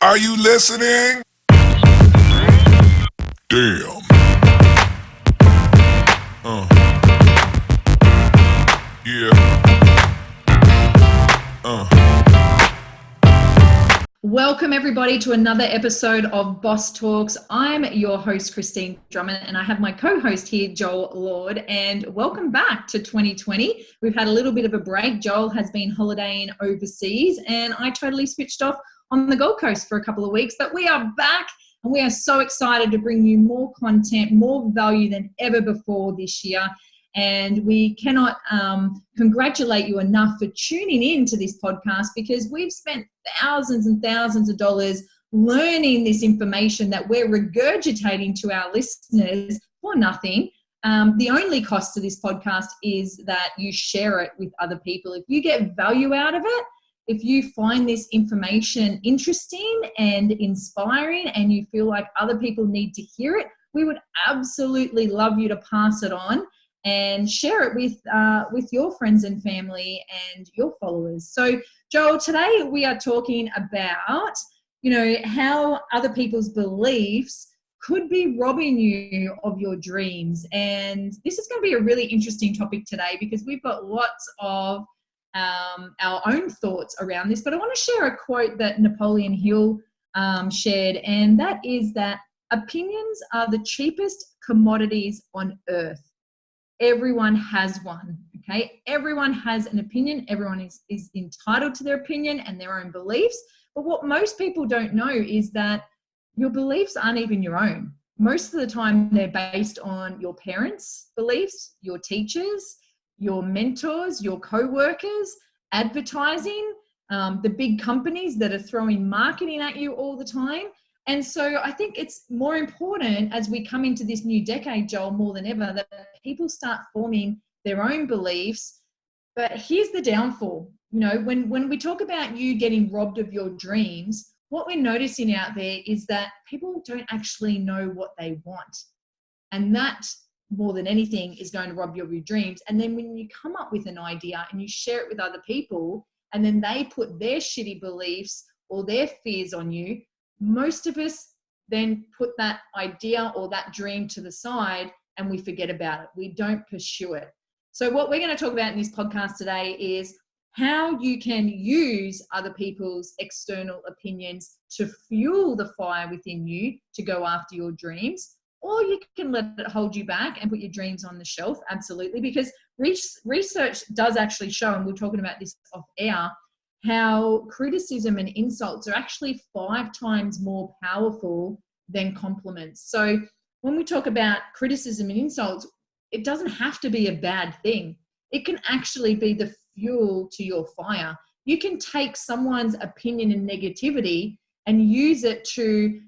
Are you listening? Damn. Yeah. Welcome everybody to another episode of Boss Talks. I'm your host, Christine Drummond, and I have my co-host here, Joel Lord, and welcome back to 2020. We've had a little bit of a break. Joel has been holidaying overseas, and I totally switched off on the Gold Coast for a couple of weeks, but we are back, and we are so excited to bring you more content, more value than ever before this year. And we cannot congratulate you enough for tuning in to this podcast, because we've spent thousands and thousands of dollars learning this information that we're regurgitating to our listeners for nothing. The only cost to this podcast is that you share it with other people. If you get value out of it, if you find this information interesting and inspiring and you feel like other people need to hear it, we would absolutely love you to pass it on and share it with your friends and family and your followers. So, Joel, today we are talking about, how other people's beliefs could be robbing you of your dreams. And this is going to be a really interesting topic today, because we've got lots of our own thoughts around this. But I want to share a quote that Napoleon Hill shared, and that is that opinions are the cheapest commodities on earth. Everyone has one, okay? Everyone has an opinion. Everyone is entitled to their opinion and their own beliefs. But what most people don't know is that your beliefs aren't even your own. Most of the time, they're based on your parents' beliefs, your teachers, your mentors, your co-workers, advertising, the big companies that are throwing marketing at you all the time. And so I think it's more important as we come into this new decade, Joel, more than ever, that people start forming their own beliefs. But here's the downfall. When we talk about you getting robbed of your dreams, what we're noticing out there is that people don't actually know what they want. And that, more than anything, is going to rob you of your dreams. And then when you come up with an idea and you share it with other people, and then they put their shitty beliefs or their fears on you, most of us then put that idea or that dream to the side and we forget about it. We don't pursue it. So what we're going to talk about in this podcast today is how you can use other people's external opinions to fuel the fire within you to go after your dreams, or you can let it hold you back and put your dreams on the shelf. Absolutely, because research does actually show, and we're talking about this off air, how criticism and insults are actually 5 times more powerful than compliments. So when we talk about criticism and insults, it doesn't have to be a bad thing. It can actually be the fuel to your fire. You can take someone's opinion and negativity and use it to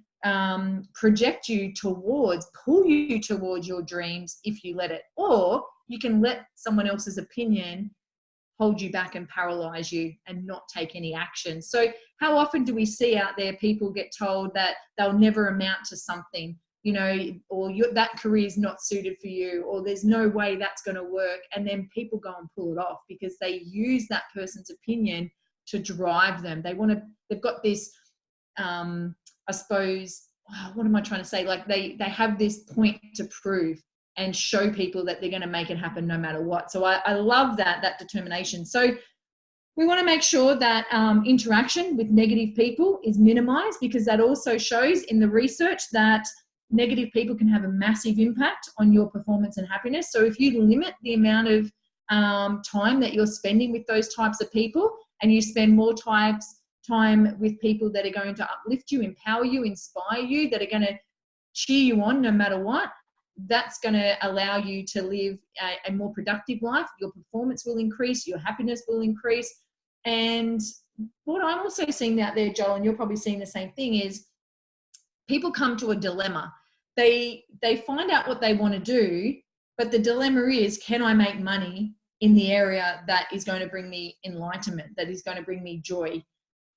project you towards, pull you towards your dreams if you let it. Or you can let someone else's opinion hold you back and paralyze you and not take any action. So how often do we see out there people get told that they'll never amount to something, or that career is not suited for you, or there's no way that's going to work, and then people go and pull it off because they use that person's opinion to drive them. They've got this, I suppose, what am I trying to say? Like they have this point to prove and show people that they're going to make it happen no matter what. So I love that determination. So we want to make sure that interaction with negative people is minimized, because that also shows in the research that negative people can have a massive impact on your performance and happiness. So if you limit the amount of time that you're spending with those types of people, and you spend more time with people that are going to uplift you, empower you, inspire you, that are going to cheer you on no matter what, that's going to allow you to live a more productive life. Your performance will increase, your happiness will increase. And what I'm also seeing out there, Joel, and you're probably seeing the same thing, is people come to a dilemma. They find out what they want to do, but the dilemma is, can I make money in the area that is going to bring me enlightenment, that is going to bring me joy?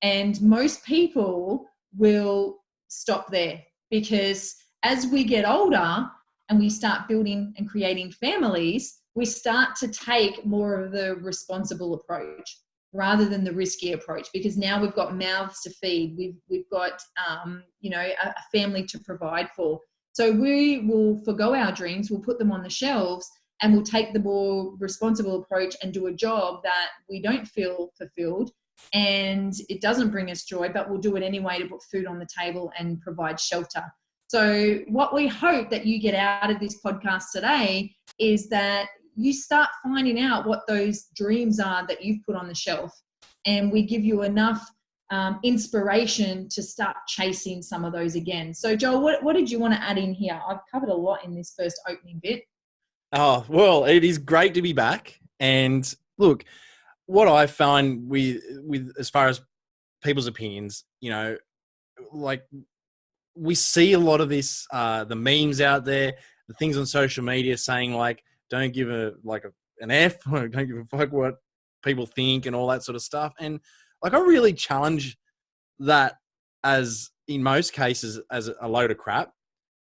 And most people will stop there, because as we get older and we start building and creating families, we start to take more of the responsible approach, rather than the risky approach, because now we've got mouths to feed. We've got, a family to provide for. So we will forgo our dreams, we'll put them on the shelves, and we'll take the more responsible approach and do a job that we don't feel fulfilled and it doesn't bring us joy, but we'll do it anyway to put food on the table and provide shelter. So what we hope that you get out of this podcast today is that you start finding out what those dreams are that you've put on the shelf, and we give you enough inspiration to start chasing some of those again. So Joel, what did you want to add in here? I've covered a lot in this first opening bit. Oh, well, it is great to be back. And look, what I find with as far as people's opinions, like we see a lot of this, the memes out there, the things on social media saying like, don't give an F, or don't give a fuck what people think and all that sort of stuff. And like, I really challenge that as in most cases as a load of crap,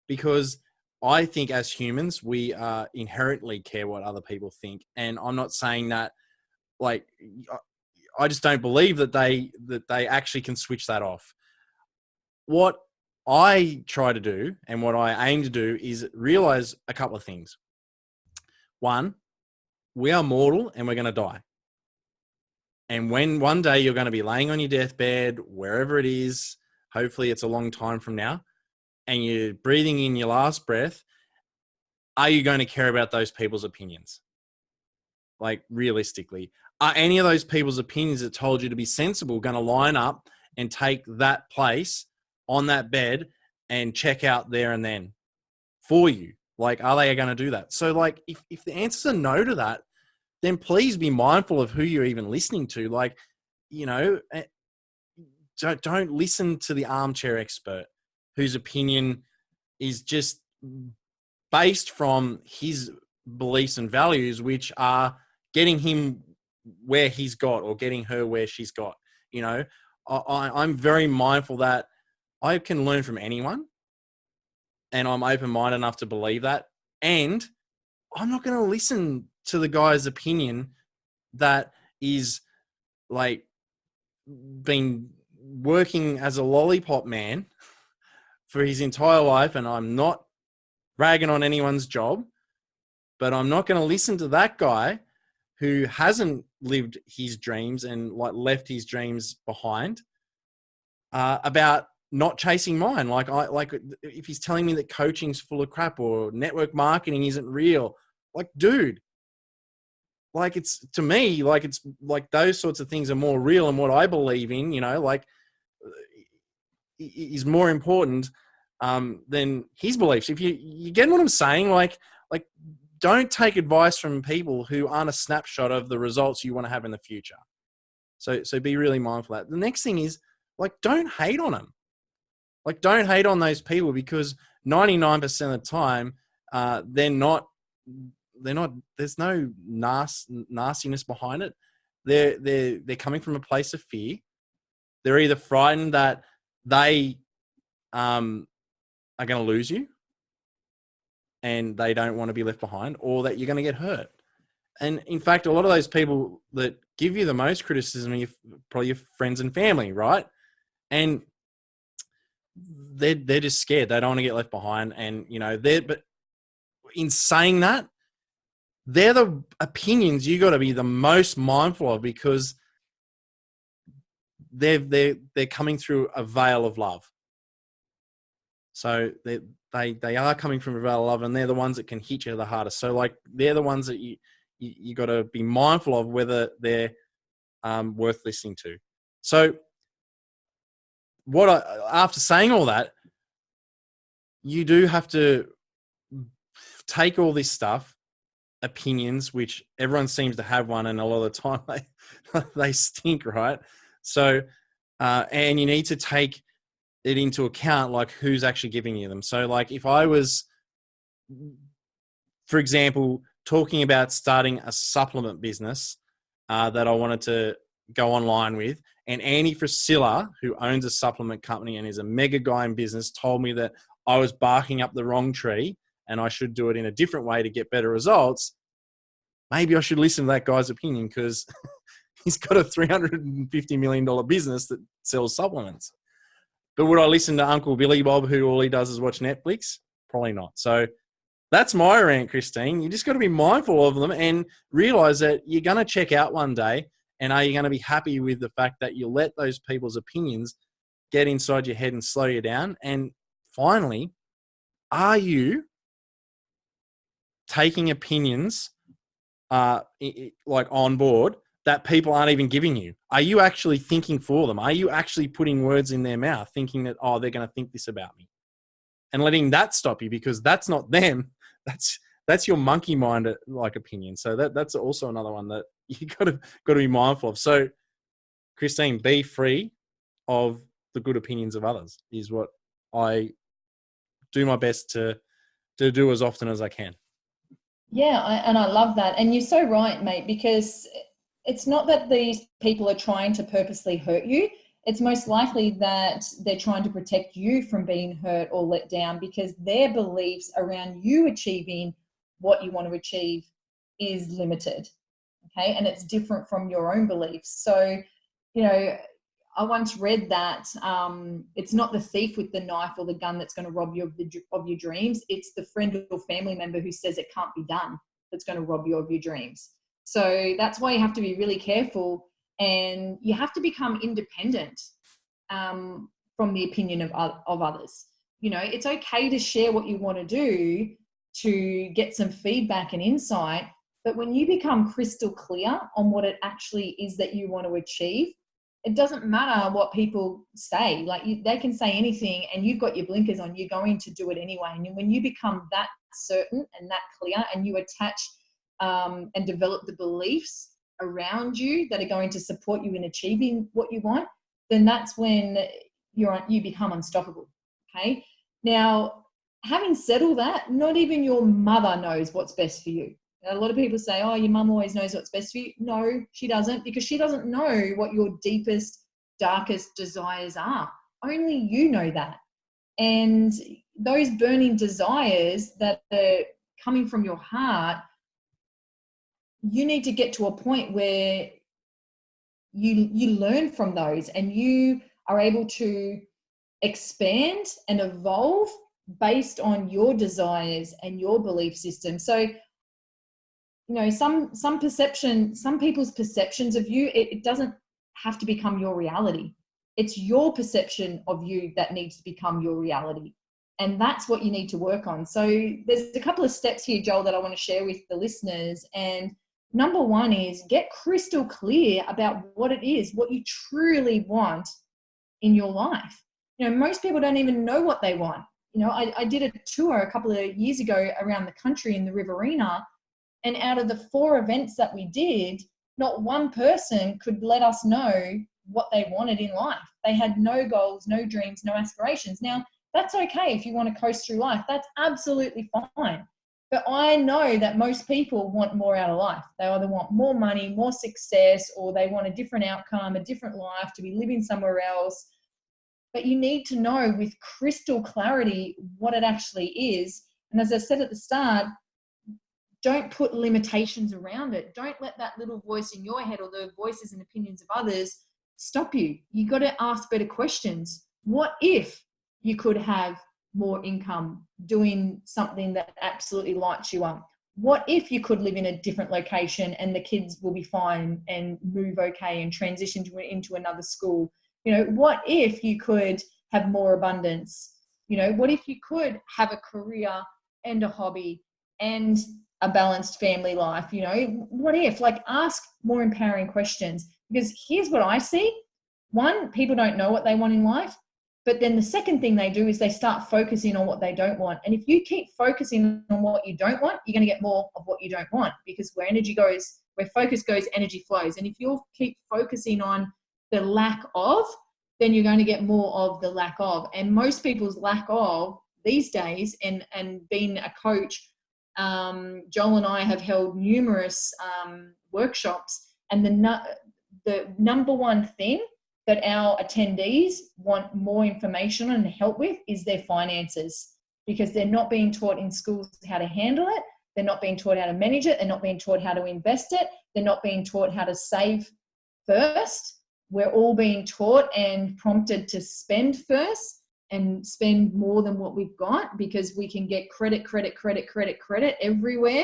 because I think as humans, we inherently care what other people think. And I'm not saying that, like, I just don't believe that they actually can switch that off. What I try to do and what I aim to do is realize a couple of things. One, we are mortal and we're going to die. And when one day you're going to be laying on your deathbed, wherever it is, hopefully it's a long time from now, and you're breathing in your last breath, are you going to care about those people's opinions? Like, realistically, are any of those people's opinions that told you to be sensible going to line up and take that place on that bed and check out there and then for you? Like, are they going to do that? So like, if the answer's a no to that, then please be mindful of who you're even listening to. Like, don't listen to the armchair expert whose opinion is just based from his beliefs and values, which are getting him where he's got or getting her where she's got. I'm very mindful that I can learn from anyone, and I'm open-minded enough to believe that. And I'm not going to listen to the guy's opinion that is like been working as a lollipop man for his entire life. And I'm not ragging on anyone's job, but I'm not going to listen to that guy who hasn't lived his dreams and like left his dreams behind about not chasing mine. Like if he's telling me that coaching's full of crap or network marketing isn't real, like, dude, like, it's, to me, like, it's like those sorts of things are more real, and what I believe in, like, is more important than his beliefs. If you get what I'm saying, like don't take advice from people who aren't a snapshot of the results you want to have in the future. So be really mindful of that. The next thing is, like, don't hate on them. Like, don't hate on those people, because 99% of the time, they're not, there's no nastiness behind it. They're coming from a place of fear. They're either frightened that they are going to lose you and they don't want to be left behind, or that you're going to get hurt. And in fact, a lot of those people that give you the most criticism are probably your friends and family, right? And they're just scared. They don't want to get left behind. And, but in saying that, they're the opinions you got to be the most mindful of, because they're coming through a veil of love. So they are coming from a veil of love, and they're the ones that can hit you the hardest. So like, they're the ones that you got to be mindful of whether they're worth listening to. So after saying all that, you do have to take all this stuff, opinions, which everyone seems to have one, and a lot of the time they stink, right? So, and you need to take it into account, like, who's actually giving you them. So like, if I was, for example, talking about starting a supplement business that I wanted to go online with, and Andy Frisilla, who owns a supplement company and is a mega guy in business, told me that I was barking up the wrong tree and I should do it in a different way to get better results, maybe I should listen to that guy's opinion, because He's got a $350 million business that sells supplements. But would I listen to Uncle Billy Bob, who all he does is watch Netflix? Probably not. So that's my rant, Christine. You just got to be mindful of them and realize that you're going to check out one day. And are you going to be happy with the fact that you let those people's opinions get inside your head and slow you down? And finally, are you taking opinions like on board that people aren't even giving you? Are you actually thinking for them? Are you actually putting words in their mouth thinking that, oh, they're going to think this about me? And letting that stop you, because that's not them. That's your monkey mind like opinion. So that's also another one that you got to be mindful of. So Christine, be free of the good opinions of others is what I do my best to do as often as I can. Yeah, and I love that. And you're so right, mate, because it's not that these people are trying to purposely hurt you. It's most likely that they're trying to protect you from being hurt or let down, because their beliefs around you achieving what you want to achieve is limited. Okay. And it's different from your own beliefs. So, you know, I once read that it's not the thief with the knife or the gun that's going to rob you of your dreams. It's the friend or family member who says it can't be done that's going to rob you of your dreams. So that's why you have to be really careful, and you have to become independent from the opinion of others. You know, it's okay to share what you want to do to get some feedback and insight, but when you become crystal clear on what it actually is that you want to achieve, it doesn't matter what people say. Like they can say anything and you've got your blinkers on, you're going to do it anyway. And when you become that certain and that clear, and you attach and develop the beliefs around you that are going to support you in achieving what you want, then that's when you become unstoppable. Okay. Now, having said all that, not even your mother knows what's best for you. A lot of people say, oh, your mum always knows what's best for you. No, she doesn't, because she doesn't know what your deepest, darkest desires are. Only you know that. And those burning desires that are coming from your heart, you need to get to a point where you learn from those and you are able to expand and evolve based on your desires and your belief system. So, you know, some people's perceptions of you, it doesn't have to become your reality. It's your perception of you that needs to become your reality. And that's what you need to work on. So there's a couple of steps here, Joel, that I want to share with the listeners. And number one is get crystal clear about what it is, what you truly want in your life. You know, most people don't even know what they want. You know, I did a tour a couple of years ago around the country in the Riverina, and out of the 4 events that we did, not one person could let us know what they wanted in life. They had no goals, no dreams, no aspirations. Now, that's okay if you want to coast through life. That's absolutely fine. But I know that most people want more out of life. They either want more money, more success, or they want a different outcome, a different life, to be living somewhere else. But you need to know with crystal clarity what it actually is. And as I said at the start, don't put limitations around it. Don't let that little voice in your head or the voices and opinions of others stop you. You got to ask better questions. What if you could have more income doing something that absolutely lights you up? What if you could live in a different location and the kids will be fine and move okay and transition into another school? You know, what if you could have more abundance? You know, what if you could have a career and a hobby and a balanced family life? You know, what if? Like, ask more empowering questions, because here's what I see. One, people don't know what they want in life, but then the second thing they do is they start focusing on what they don't want. And if you keep focusing on what you don't want, you're going to get more of what you don't want, because where energy goes, where focus goes, energy flows. And if you'll keep focusing on the lack of, then you're going to get more of the lack of. And most people's lack of these days, and being a coach, Joel and I have held numerous workshops, and the number one thing that our attendees want more information on and help with is their finances, because they're not being taught in schools how to handle it. They're not being taught how to manage it. They're not being taught how to invest it. They're not being taught how to save first. We're all being taught and prompted to spend first and spend more than what we've got, because we can get credit everywhere,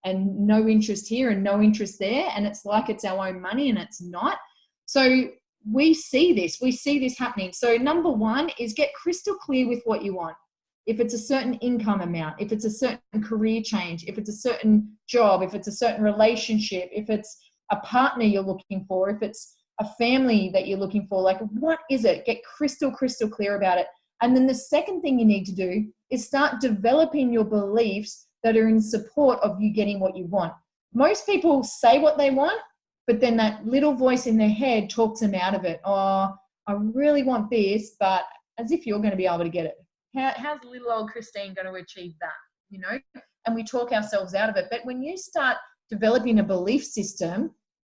and no interest here and no interest there. And it's like it's our own money, and it's not. So we see this happening. So number one is get crystal clear with what you want. If it's a certain income amount, if it's a certain career change, if it's a certain job, if it's a certain relationship, if it's a partner you're looking for, if it's a family that you're looking for, like, what is it? Get crystal clear about it. And then the second thing you need to do is start developing your beliefs that are in support of you getting what you want. Most people say what they want, but then that little voice in their head talks them out of it. Oh, I really want this, but as if you're going to be able to get it. How's little old Christine going to achieve that? You know, and we talk ourselves out of it. But when you start developing a belief system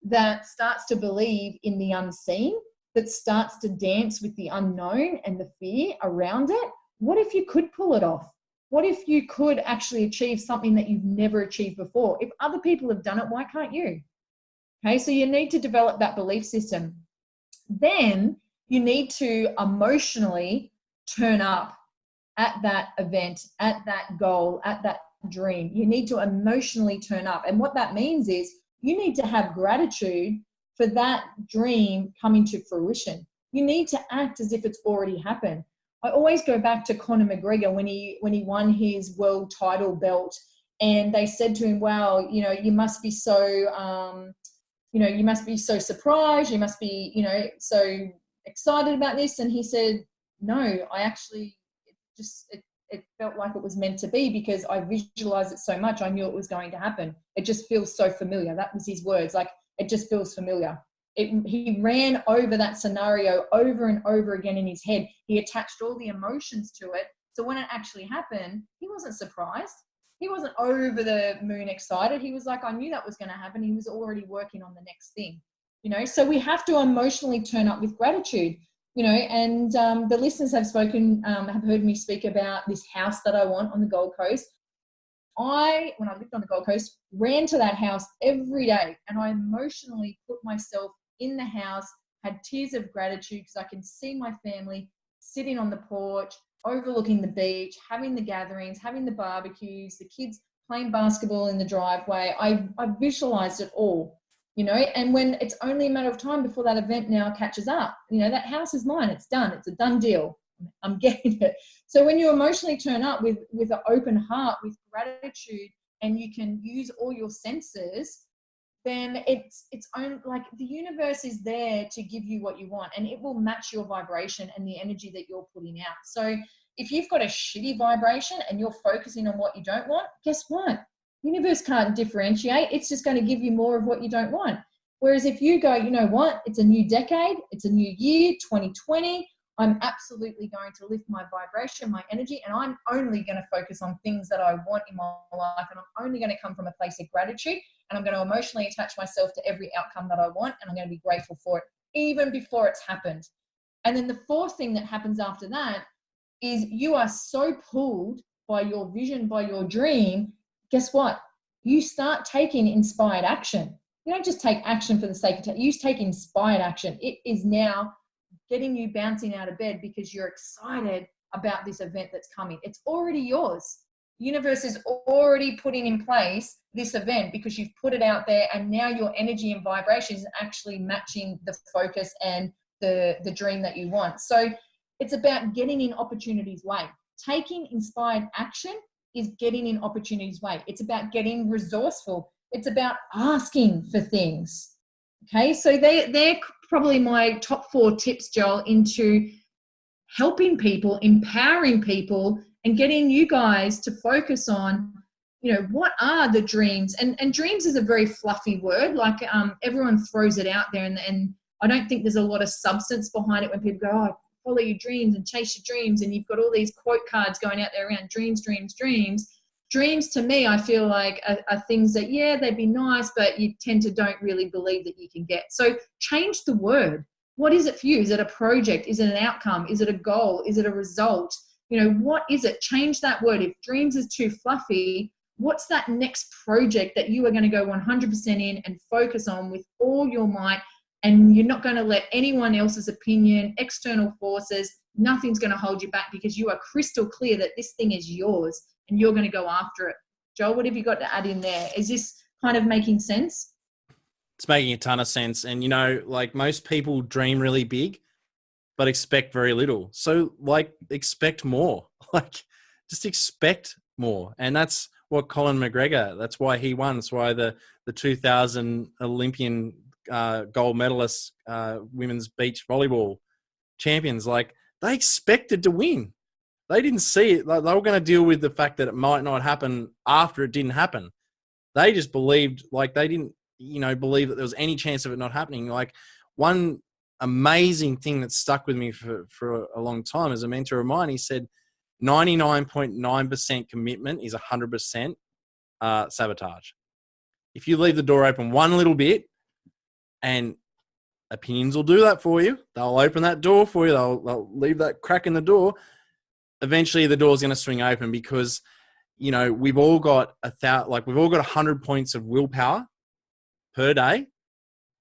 that starts to believe in the unseen, that starts to dance with the unknown and the fear around it, what if you could pull it off? What if you could actually achieve something that you've never achieved before? If other people have done it, why can't you? Okay, so you need to develop that belief system. Then you need to emotionally turn up at that event, at that goal, at that dream. You need to emotionally turn up. And what that means is you need to have gratitude for that dream coming to fruition. You need to act as if it's already happened. I always go back to Conor McGregor when he won his world title belt, and they said to him, "Wow, you know, you must be so, you must be so surprised. You must be, you know, so excited about this." And he said, "No, I actually it felt like it was meant to be, because I visualized it so much. I knew it was going to happen. It just feels so familiar." That was his words. Like, it just feels familiar. He ran over that scenario over and over again in his head. He attached all the emotions to it. So when it actually happened, he wasn't surprised. He wasn't over the moon excited. He was like, I knew that was going to happen. He was already working on the next thing, you know? So we have to emotionally turn up with gratitude, you know, and the listeners have heard me speak about this house that I want on the Gold Coast. When I lived on the Gold Coast, ran to that house every day, and I emotionally put myself in the house, had tears of gratitude because I can see my family sitting on the porch, overlooking the beach, having the gatherings, having the barbecues, the kids playing basketball in the driveway. I visualized it all, you know, and when it's only a matter of time before that event now catches up, you know, that house is mine. It's done. It's a done deal. I'm getting it. So when you emotionally turn up with an open heart, with gratitude, and you can use all your senses, then it's own, like, the universe is there to give you what you want, and it will match your vibration and the energy that you're putting out. So if you've got a shitty vibration and you're focusing on what you don't want, guess what? Universe can't differentiate. It's just going to give you more of what you don't want. Whereas if you go, you know what? It's a new decade. It's a new year, 2020. I'm absolutely going to lift my vibration, my energy, and I'm only going to focus on things that I want in my life, and I'm only going to come from a place of gratitude, and I'm going to emotionally attach myself to every outcome that I want, and I'm going to be grateful for it, even before it's happened. And then the fourth thing that happens after that is you are so pulled by your vision, by your dream, guess what? You start taking inspired action. You don't just take action for the sake of you take inspired action. It is now getting you bouncing out of bed because you're excited about this event that's coming. It's already yours. The universe is already putting in place this event because you've put it out there, and now your energy and vibration is actually matching the focus and the dream that you want. So it's about getting in opportunity's way. Taking inspired action is getting in opportunity's way. It's about getting resourceful. It's about asking for things. Okay, so they're probably my top 4 tips, Joel, into helping people, empowering people, and getting you guys to focus on, you know, what are the dreams? And dreams is a very fluffy word. Like, everyone throws it out there, and I don't think there's a lot of substance behind it when people go, oh, follow your dreams and chase your dreams, and you've got all these quote cards going out there around dreams, dreams, dreams. Dreams, to me, I feel like are things that, yeah, they'd be nice, but you tend to don't really believe that you can get. So change the word. What is it for you? Is it a project? Is it an outcome? Is it a goal? Is it a result? You know, what is it? Change that word. If dreams is too fluffy, what's that next project that you are going to go 100% in and focus on with all your might? and you're not going to let anyone else's opinion, external forces, nothing's going to hold you back because you are crystal clear that this thing is yours and you're going to go after it. Joel, what have you got to add in there? Is this kind of making sense? It's making a ton of sense. And, like most people dream really big, but expect very little. So expect more, just expect more. And that's what Colin McGregor, that's why he won. That's why the 2000 Olympian gold medalists, women's beach volleyball champions, they expected to win. They didn't see it. They were going to deal with the fact that it might not happen after it didn't happen. They just believed, they didn't, believe that there was any chance of it not happening. One amazing thing that stuck with me for a long time as a mentor of mine, he said 99.9% commitment is 100% sabotage. If you leave the door open one little bit, and opinions will do that for you, they'll open that door for you, they'll leave that crack in the door. Eventually the door's going to swing open because, we've all got 100 points of willpower per day.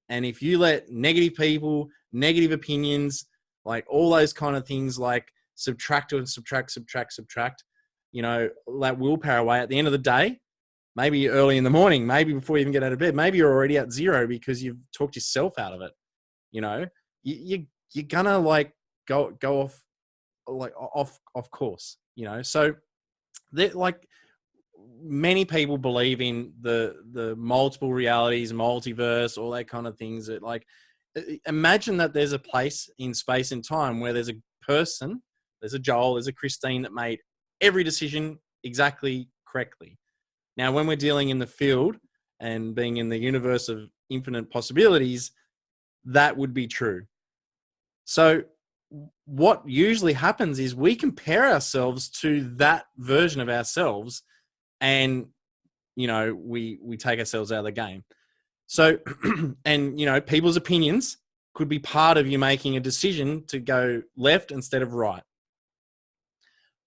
And if you let negative people, negative opinions, all those kind of things, subtract, that willpower away at the end of the day, maybe early in the morning, maybe before you even get out of bed, maybe you're already at zero because you've talked yourself out of it. You're gonna go off course, so many people believe in the multiple realities, multiverse, all that kind of things. That imagine that there's a place in space and time where there's a person, there's a Joel, there's a Christine that made every decision exactly correctly. Now, when we're dealing in the field and being in the universe of infinite possibilities, that would be true. So what usually happens is we compare ourselves to that version of ourselves, and we take ourselves out of the game. So and people's opinions could be part of you making a decision to go left instead of right.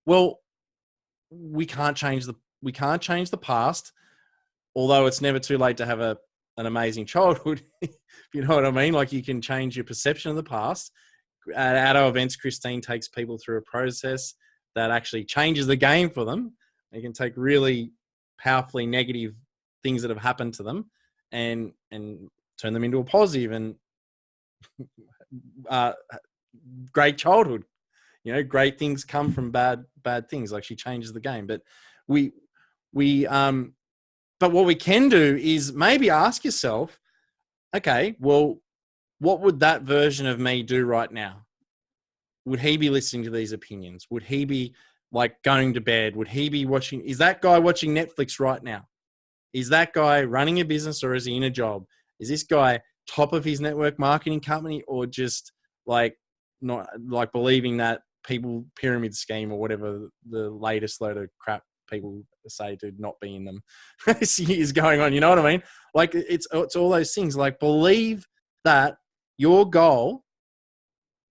Well, we can't change the past, although it's never too late to have an amazing childhood. If you know what I mean. You can change your perception of the past. At our events, Christine takes people through a process that actually changes the game for them. They can take really powerfully negative things that have happened to them and turn them into a positive and great childhood. Great things come from bad things. She changes the game. But but what we can do is maybe ask yourself, okay, well, what would that version of me do right now? Would he be listening to these opinions? Would he be going to bed? Would he be watching? Is that guy watching Netflix right now? Is that guy running a business or is he in a job? Is this guy top of his network marketing company or just not believing that people pyramid scheme or whatever the latest load of crap people say to not be in them is going on? You know what I mean? It's all those things. Believe that your goal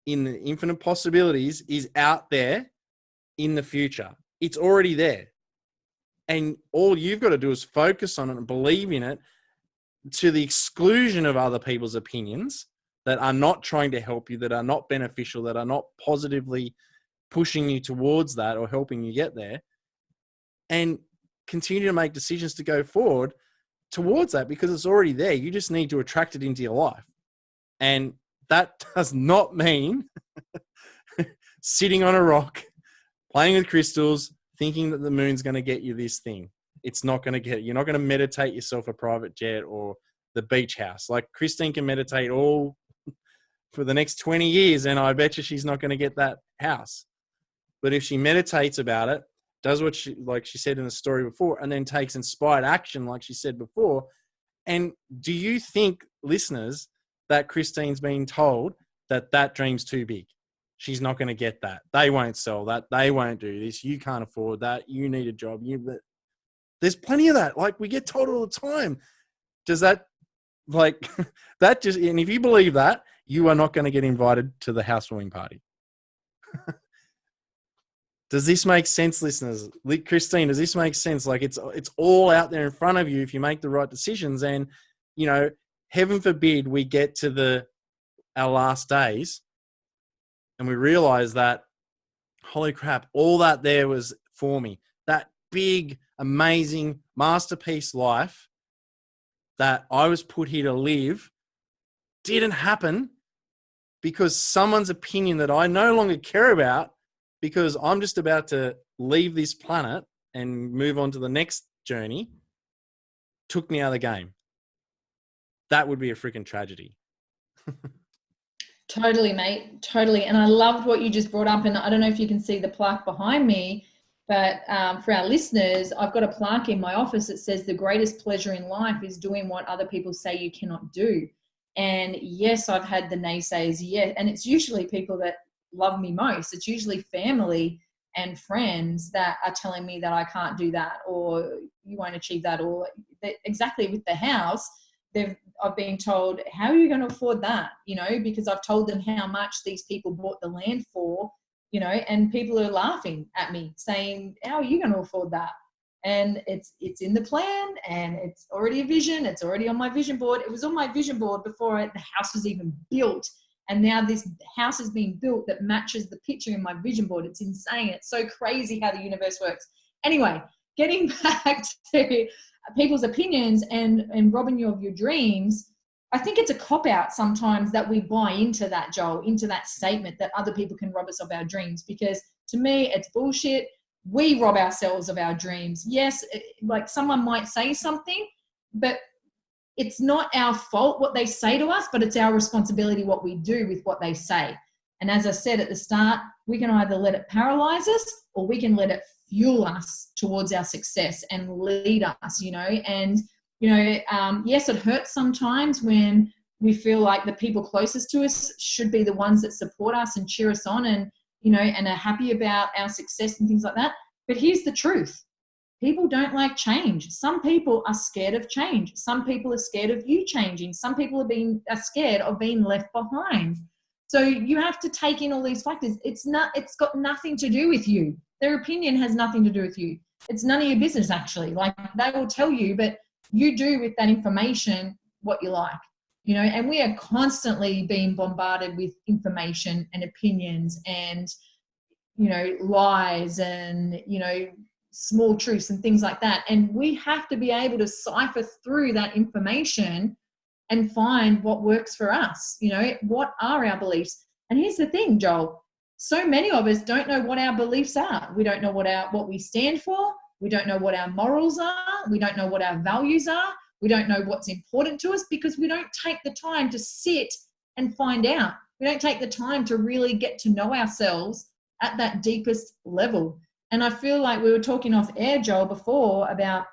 in the infinite possibilities is out there in the future. It's already there. And all you've got to do is focus on it and believe in it to the exclusion of other people's opinions that are not trying to help you, that are not beneficial, that are not positively pushing you towards that or helping you get there, and continue to make decisions to go forward towards that because it's already there. You just need to attract it into your life. And that does not mean sitting on a rock, playing with crystals, thinking that the moon's going to get you this thing. It's not going to get, you're not going to meditate yourself a private jet or the beach house. Christine can meditate all for the next 20 years and I bet you she's not going to get that house. But if she meditates about it, does what she, she said in the story before, and then takes inspired action, like she said before. And do you think, listeners, that Christine's been told that dream's too big? She's not going to get that. They won't sell that. They won't do this. You can't afford that. You need a job. There's plenty of that. We get told all the time. Does that, that just, and if you believe that, you are not going to get invited to the housewarming party. Does this make sense, listeners? Christine, does this make sense? It's all out there in front of you if you make the right decisions. And, heaven forbid we get to the our last days and we realized that, holy crap, all that there was for me, that big, amazing masterpiece life that I was put here to live didn't happen because someone's opinion that I no longer care about, because I'm just about to leave this planet and move on to the next journey, took me out of the game. That would be a freaking tragedy. Totally, mate. Totally. And I loved what you just brought up. And I don't know if you can see the plaque behind me, but for our listeners, I've got a plaque in my office that says the greatest pleasure in life is doing what other people say you cannot do. And yes, I've had the naysayers, yeah. And it's usually people that love me most. It's usually family and friends that are telling me that I can't do that, or you won't achieve that, or exactly with the house. I've been told, how are you going to afford that? You know, because I've told them how much these people bought the land for, you know, and people are laughing at me saying, how are you going to afford that? And it's in the plan, and it's already a vision. It's already on my vision board. It was on my vision board before the house was even built. And now this house is being built that matches the picture in my vision board. It's insane. It's so crazy how the universe works. Anyway, getting back to people's opinions and robbing you of your dreams, I think it's a cop-out sometimes that we buy into that, Joel, into that statement that other people can rob us of our dreams, because to me, it's bullshit. We rob ourselves of our dreams. Yes, like someone might say something, but it's not our fault what they say to us, but it's our responsibility what we do with what they say. And as I said at the start, we can either let it paralyze us, or we can let it fuel us towards our success and lead us, you know. And, you know, yes, it hurts sometimes when we feel like the people closest to us should be the ones that support us and cheer us on and, you know, and are happy about our success and things like that. But here's the truth. People don't like change. Some people are scared of change. Some people are scared of you changing. Some people are scared of being left behind. So you have to take in all these factors. It's got nothing to do with you. Their opinion has nothing to do with you. It's none of your business, actually. Like, they will tell you, but you do with that information what you like, you know. And we are constantly being bombarded with information and opinions and, you know, lies and, you know, small truths and things like that. And we have to be able to cipher through that information and find what works for us. You know, what are our beliefs? And here's the thing, Joel, so many of us don't know what our beliefs are. We don't know what we stand for. We don't know what our morals are. We don't know what our values are. We don't know what's important to us, because we don't take the time to sit and find out. We don't take the time to really get to know ourselves at that deepest level. And I feel like we were talking off air, Joel, before about,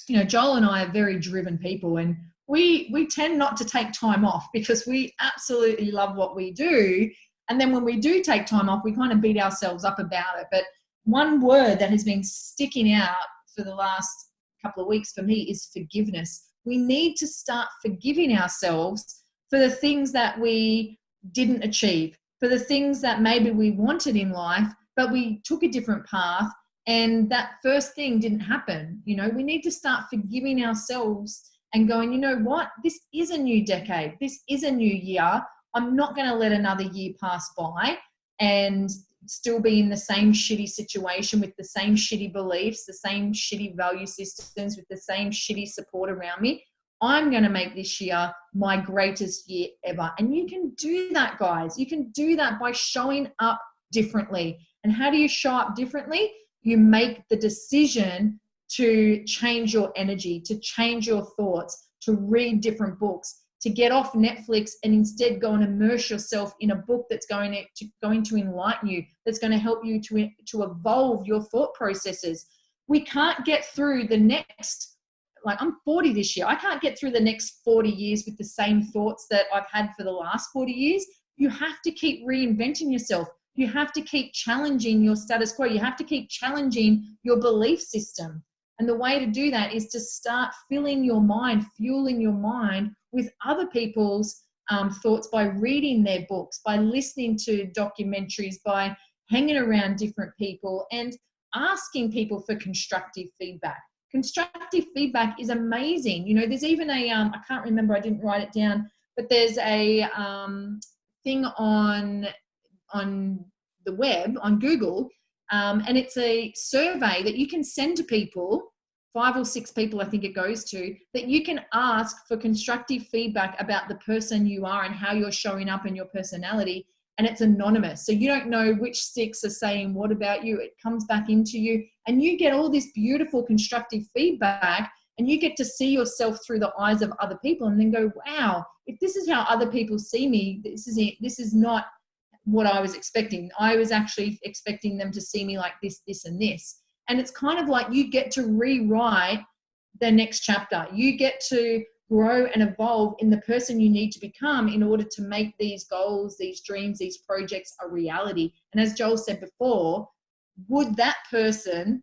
you know, Joel and I are very driven people, and we tend not to take time off because we absolutely love what we do. And then when we do take time off, we kind of beat ourselves up about it. But one word that has been sticking out for the last couple of weeks for me is forgiveness. We need to start forgiving ourselves for the things that we didn't achieve, for the things that maybe we wanted in life, but we took a different path and that first thing didn't happen. You know, we need to start forgiving ourselves and going, you know what, this is a new decade. This is a new year. I'm not going to let another year pass by and still be in the same shitty situation with the same shitty beliefs, the same shitty value systems, with the same shitty support around me. I'm going to make this year my greatest year ever. And you can do that, guys. You can do that by showing up differently. And how do you show up differently? You make the decision to change your energy, to change your thoughts, to read different books, to get off Netflix and instead go and immerse yourself in a book that's going to enlighten you, that's going to help you to evolve your thought processes. We can't get through the next, like, I'm 40 this year. I can't get through the next 40 years with the same thoughts that I've had for the last 40 years. You have to keep reinventing yourself. You have to keep challenging your status quo. You have to keep challenging your belief system. And the way to do that is to start filling your mind, fueling your mind with other people's thoughts by reading their books, by listening to documentaries, by hanging around different people and asking people for constructive feedback. Constructive feedback is amazing. You know, there's even I can't remember, I didn't write it down, but there's a thing on the web, on Google, and it's a survey that you can send to people, 5 or 6 people I think it goes to, that you can ask for constructive feedback about the person you are and how you're showing up and your personality. And it's anonymous. So you don't know which 6 are saying what about you. It comes back into you and you get all this beautiful constructive feedback, and you get to see yourself through the eyes of other people and then go, wow, if this is how other people see me, this is not what I was expecting. I was actually expecting them to see me like this, this, and this. And it's kind of like you get to rewrite the next chapter. You get to grow and evolve in the person you need to become in order to make these goals, these dreams, these projects a reality. And as Joel said before, would that person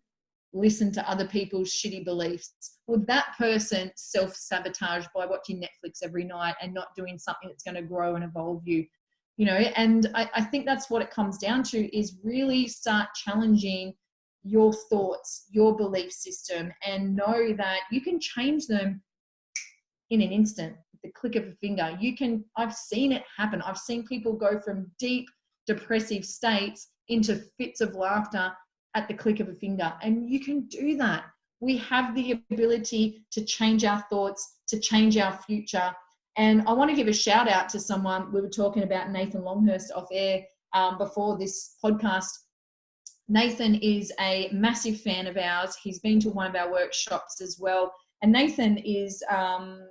listen to other people's shitty beliefs? Would that person self-sabotage by watching Netflix every night and not doing something that's going to grow and evolve you? You know, and I think that's what it comes down to, is really start challenging your thoughts, your belief system, and know that you can change them in an instant, with the click of a finger. I've seen it happen. I've seen people go from deep depressive states into fits of laughter at the click of a finger. And you can do that. We have the ability to change our thoughts, to change our future. And I want to give a shout out to someone. We were talking about Nathan Longhurst off air before this podcast. Nathan is a massive fan of ours. He's been to one of our workshops as well. And Nathan is,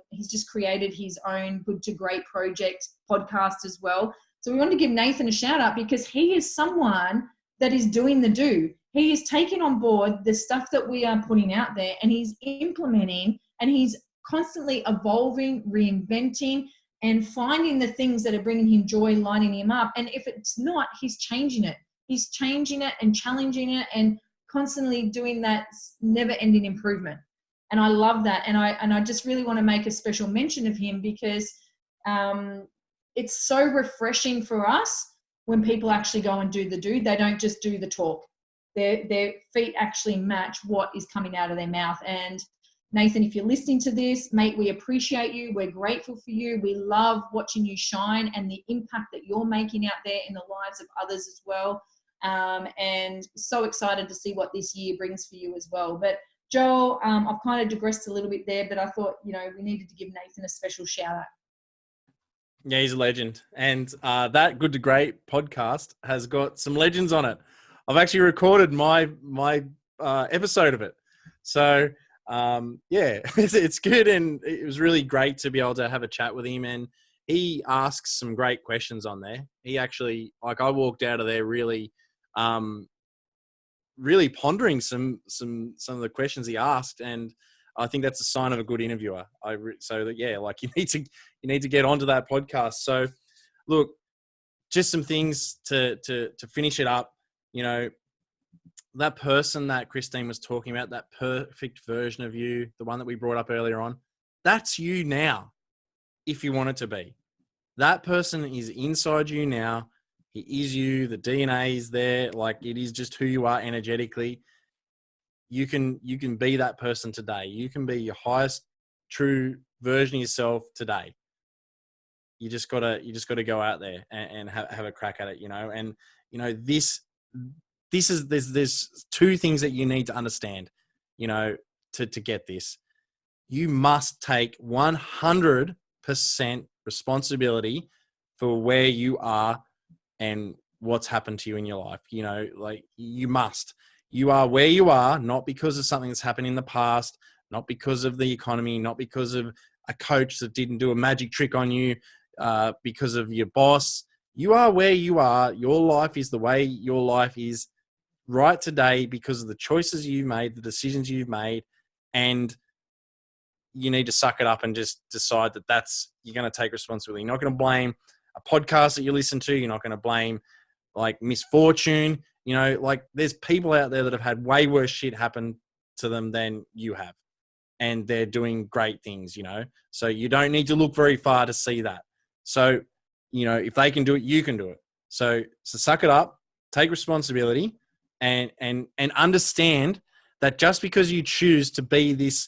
he's just created his own Good to Great project podcast as well. So we want to give Nathan a shout out, because he is someone that is doing the do. He is taking on board the stuff that we are putting out there, and he's implementing, and he's constantly evolving, reinventing, and finding the things that are bringing him joy, lighting him up. And if it's not, he's changing it. He's changing it and challenging it and constantly doing that never-ending improvement. And I love that. And I just really want to make a special mention of him, because it's so refreshing for us when people actually go and do the do. They don't just do the talk. Their feet actually match what is coming out of their mouth. And Nathan, if you're listening to this, mate, we appreciate you. We're grateful for you. We love watching you shine and the impact that you're making out there in the lives of others as well. And so excited to see what this year brings for you as well. But Joel, I've kind of digressed a little bit there, but I thought, we needed to give Nathan a special shout out. Yeah, he's a legend. And that Good to Great podcast has got some legends on it. I've actually recorded my episode of it. So, yeah, it's good. And it was really great to be able to have a chat with him. And he asks some great questions on there. He actually, I walked out of there really pondering some of the questions he asked, and I think that's a sign of a good interviewer. You need to get onto that podcast. So, look, just some things to finish it up. That person that Christine was talking about, that perfect version of you, the one that we brought up earlier on, that's you now. If you want it to be, that person is inside you now. He is you. The DNA is there. Like, it is just who you are energetically. You can be that person today. You can be your highest true version of yourself today. You just gotta go out there and have a crack at it, And there's 2 things that you need to understand, to get this. You must take 100% responsibility for where you are and what's happened to you in your life. You must. You are where you are, not because of something that's happened in the past, not because of the economy, not because of a coach that didn't do a magic trick on you, because of your boss. You are where you are. Your life is the way your life is right today because of the choices you made, the decisions you've made, and you need to suck it up and just decide that you're going to take responsibility. You're not going to blame a podcast that you listen to. You're not going to blame misfortune. There's people out there that have had way worse shit happen to them than you have, and they're doing great things, so you don't need to look very far to see that. So, if they can do it, you can do it. So suck it up, take responsibility, and understand that just because you choose to be this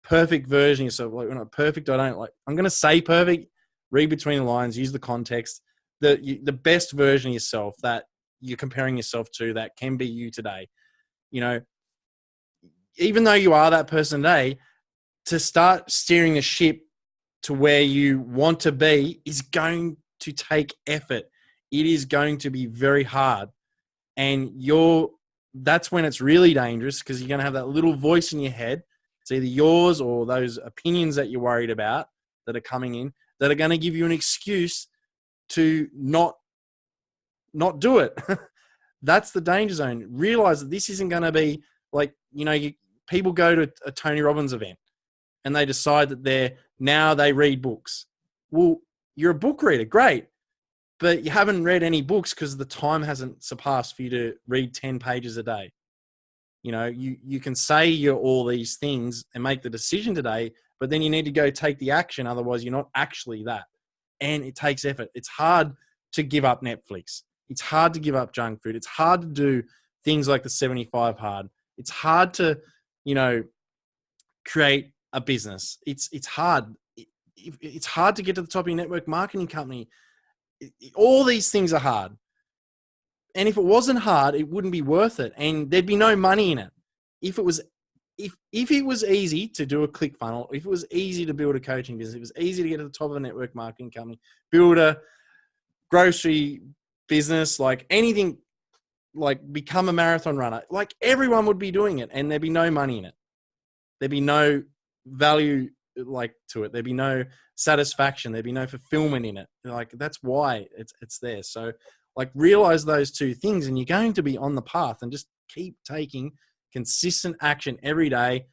perfect version of yourself, we're not perfect. I'm going to say perfect, read between the lines, use the context. the best version of yourself that you're comparing yourself to that can be you today. You know, even though you are that person today, to start steering the ship to where you want to be is going to take effort. It is going to be very hard. And that's when it's really dangerous, because you're going to have that little voice in your head. It's either yours or those opinions that you're worried about that are coming in that are going to give you an excuse to not do it. That's the danger zone. Realize that this isn't going to be like, people go to a Tony Robbins event and they decide that they read books. Well, you're a book reader. Great. But you haven't read any books because the time hasn't surpassed for you to read 10 pages a day. You can say you're all these things and make the decision today, but then you need to go take the action. Otherwise, you're not actually that. And it takes effort. It's hard to give up Netflix. It's hard to give up junk food. It's hard to do things like the 75 hard. It's hard to, create a business. It's hard. It's hard to get to the top of your network marketing company. All these things are hard. And if it wasn't hard, it wouldn't be worth it. And there'd be no money in it. If it was easy to do a ClickFunnels, if it was easy to build a coaching business, if it was easy to get to the top of a network marketing company, build a grocery business, like anything, like become a marathon runner, like everyone would be doing it and there'd be no money in it. There'd be no value to it. There'd be no satisfaction. There'd be no fulfillment in it. Like, that's why it's there. So realize those two things and you're going to be on the path, and just keep taking consistent action every day.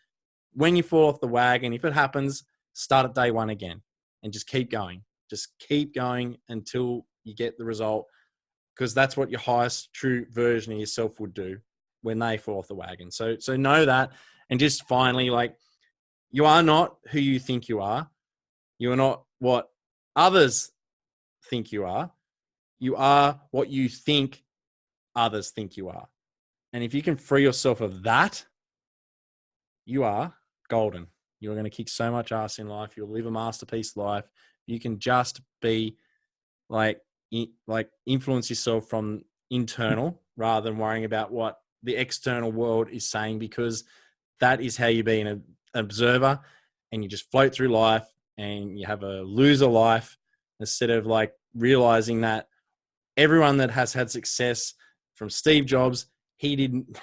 When you fall off the wagon, if it happens, start at day one again and just keep going. Just keep going until you get the result, because that's what your highest true version of yourself would do when they fall off the wagon. So know that. And just finally, you are not who you think you are. You are not what others think you are. You are what you think others think you are. And if you can free yourself of that, you are golden. You're going to kick so much ass in life. You'll live a masterpiece life. You can just be influence yourself from internal rather than worrying about what the external world is saying, because that is how you be an observer, and you just float through life and you have a loser life, instead of realizing that everyone that has had success, from Steve Jobs, he didn't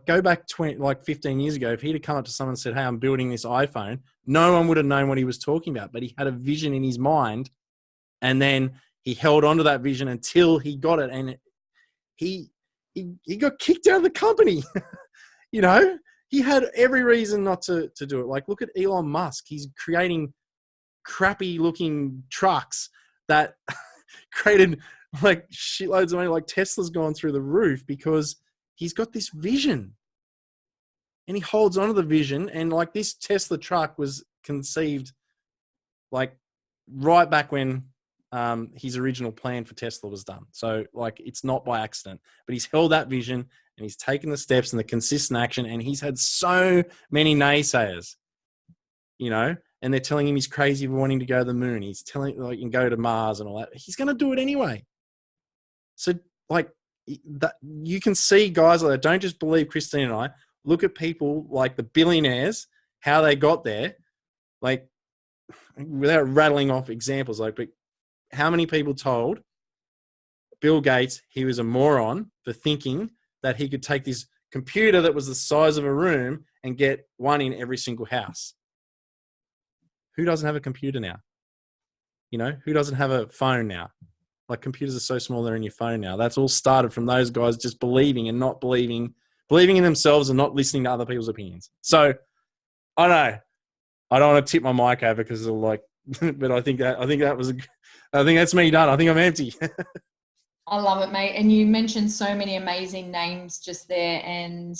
go back 15 years ago. If he'd have come up to someone and said, "Hey, I'm building this iPhone," no one would have known what he was talking about, but he had a vision in his mind, and then he held on to that vision until he got it. And he got kicked out of the company. He had every reason not to do it. Look at Elon Musk. He's creating crappy looking trucks that created shitloads of money. Tesla's gone through the roof because he's got this vision and he holds on to the vision. And this Tesla truck was conceived right back when his original plan for Tesla was done. So it's not by accident, but he's held that vision and he's taken the steps and the consistent action, and he's had so many naysayers, and they're telling him he's crazy for wanting to go to the moon. He's telling and go to Mars and all that. He's going to do it anyway. So that, you can see guys like that. Don't just believe Christine and I. Look at people like the billionaires, how they got there, without rattling off examples, but how many people told Bill Gates he was a moron for thinking that he could take this computer that was the size of a room and get one in every single house? Who doesn't have a computer now? Who doesn't have a phone now? Computers are so small, they're in your phone now. That's all started from those guys just believing and not believing in themselves and not listening to other people's opinions. So I know I don't want to tip my mic over because of but I think that's me done. I think I'm empty. I love it, mate. And you mentioned so many amazing names just there. And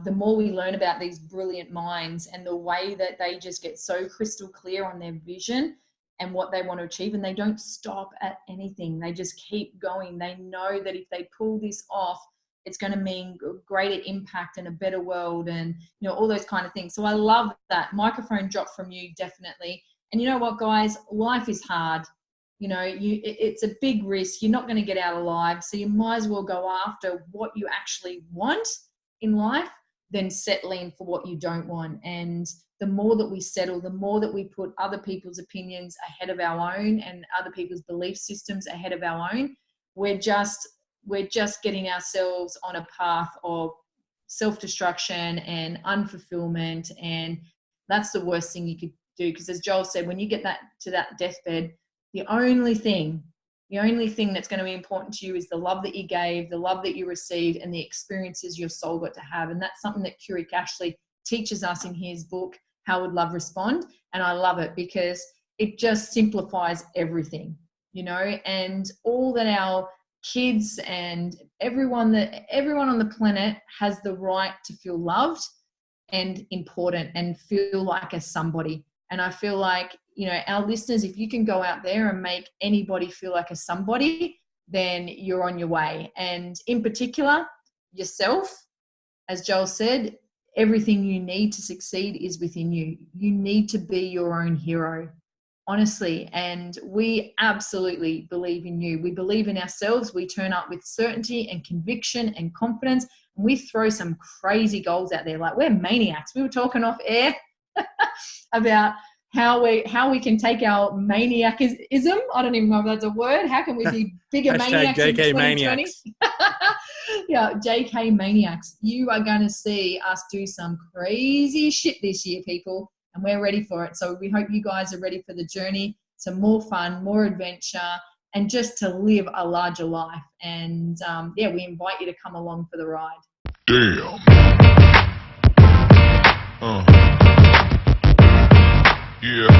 the more we learn about these brilliant minds and the way that they just get so crystal clear on their vision and what they want to achieve, and they don't stop at anything. They just keep going. They know that if they pull this off, it's going to mean greater impact and a better world, and all those kind of things. So I love that. Microphone drop from you, definitely. And you know what, guys? Life is hard. it's a big risk. You're not going to get out alive. So you might as well go after what you actually want in life than settling for what you don't want. And the more that we settle, the more that we put other people's opinions ahead of our own and other people's belief systems ahead of our own, we're just getting ourselves on a path of self-destruction and unfulfillment. And that's the worst thing you could do. Because as Joel said, when you get to that deathbed, the only thing that's going to be important to you is the love that you gave, the love that you received, and the experiences your soul got to have. And that's something that Keurig Ashley teaches us in his book, How Would Love Respond? And I love it because it just simplifies everything, and all that our kids and everyone on the planet has the right to feel loved and important and feel like a somebody. And I feel like, our listeners, if you can go out there and make anybody feel like a somebody, then you're on your way. And in particular, yourself, as Joel said, everything you need to succeed is within you. You need to be your own hero, honestly. And we absolutely believe in you. We believe in ourselves. We turn up with certainty and conviction and confidence. And we throw some crazy goals out there. Like, we're maniacs. We were talking off air about how we can take our maniacism. I don't even know if that's a word. How can we be bigger maniacs in 2020? Maniacs. Yeah, JK maniacs. You are going to see us do some crazy shit this year, people, and we're ready for it. So we hope you guys are ready for the journey, some more fun, more adventure, and just to live a larger life. And we invite you to come along for the ride. Damn. Yeah.